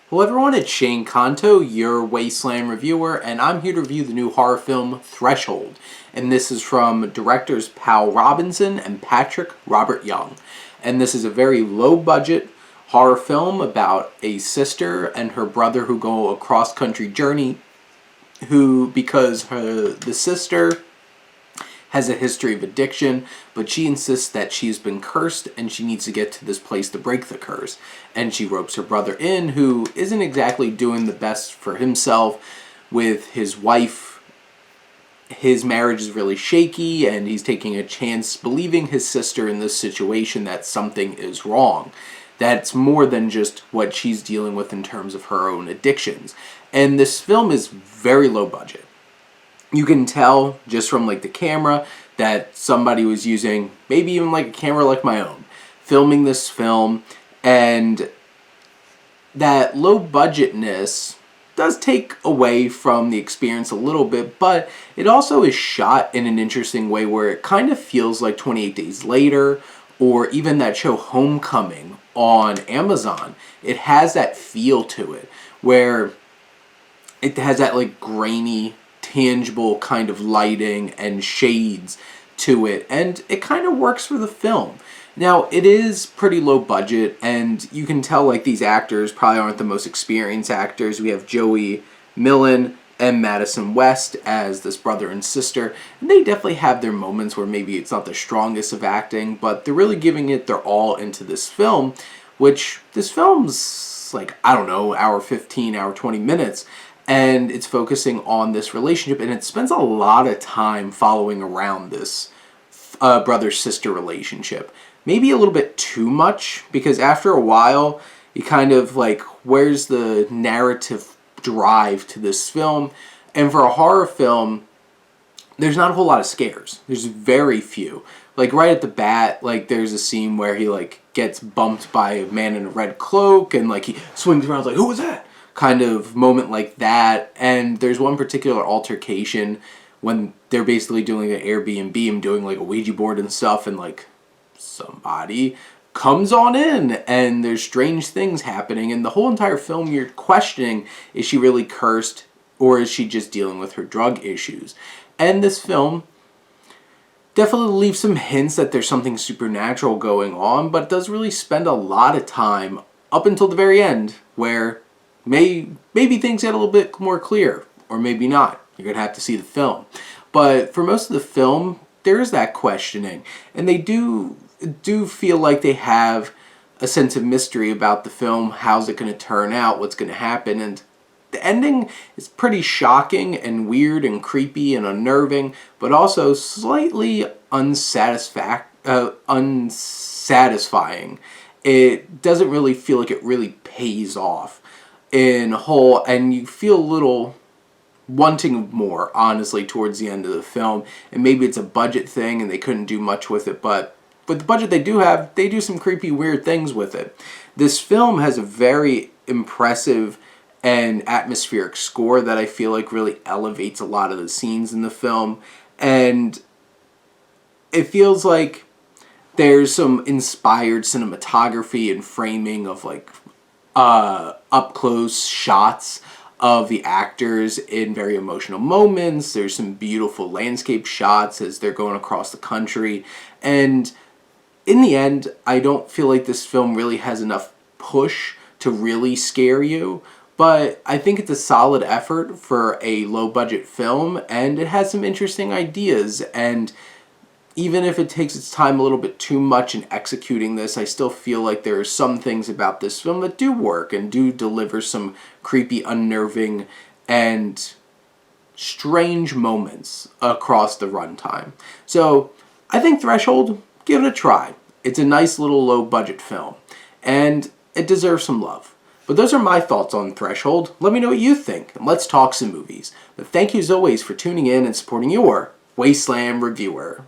Hello everyone, it's Shane Kanto, your Wasteland reviewer, and I'm here to review the new horror film Threshold. And this is from directors Paul Robinson and Patrick Robert Young. And this is a very low-budget horror film about a sister and her brother who go a cross-country journey because the sister has a history of addiction, but she insists that she's been cursed and she needs to get to this place to break the curse. And she ropes her brother in, who isn't exactly doing the best for himself with his wife. His marriage is really shaky, and he's taking a chance believing his sister in this situation that something is wrong. That's more than just what she's dealing with in terms of her own addictions. And this film is very low budget. You can tell just from the camera that somebody was using maybe even a camera like my own filming this film, and that low budgetness does take away from the experience a little bit, but it also is shot in an interesting way where it kind of feels like 28 Days Later or even that show Homecoming on Amazon. It has that feel to it where it has that grainy, tangible kind of lighting and shades to it, and it kind of works for the film. Now, it is pretty low budget, and you can tell these actors probably aren't the most experienced actors. We have Joey Millen and Madison West as this brother and sister, and they definitely have their moments where maybe it's not the strongest of acting, but they're really giving it their all into this film, which this film's I don't know, hour 15, hour 20 minutes, and it's focusing on this relationship, and it spends a lot of time following around this brother-sister relationship. Maybe a little bit too much, because after a while, you kind of where's the narrative drive to this film? And for a horror film, there's not a whole lot of scares. There's very few. Right at the bat, there's a scene where he gets bumped by a man in a red cloak, and he swings around who was that? Kind of moment like that. And there's one particular altercation when they're basically doing an Airbnb and doing a Ouija board and stuff, and somebody comes on in and there's strange things happening, and the whole entire film you're questioning, is she really cursed or is she just dealing with her drug issues? And this film definitely leaves some hints that there's something supernatural going on, but it does really spend a lot of time up until the very end where maybe things get a little bit more clear, or maybe not. You're going to have to see the film. But for most of the film, there is that questioning. And they do feel like they have a sense of mystery about the film. How's it going to turn out? What's going to happen? And the ending is pretty shocking and weird and creepy and unnerving, but also slightly unsatisfying. It doesn't really feel like it really pays off in whole, and you feel a little wanting more, honestly, towards the end of the film. And maybe it's a budget thing and they couldn't do much with it, but with the budget they do have, they do some creepy, weird things with it. This film has a very impressive and atmospheric score that I feel really elevates a lot of the scenes in the film, and it feels like there's some inspired cinematography and framing of up-close shots of the actors in very emotional moments. There's some beautiful landscape shots as they're going across the country. And in the end, I don't feel like this film really has enough push to really scare you. But I think it's a solid effort for a low-budget film, and it has some interesting ideas. And even if it takes its time a little bit too much in executing this, I still feel like there are some things about this film that do work and do deliver some creepy, unnerving, and strange moments across the runtime. So I think Threshold, give it a try. It's a nice little low-budget film, and it deserves some love. But those are my thoughts on Threshold. Let me know what you think, and let's talk some movies. But thank you as always for tuning in and supporting your Wasteland reviewer.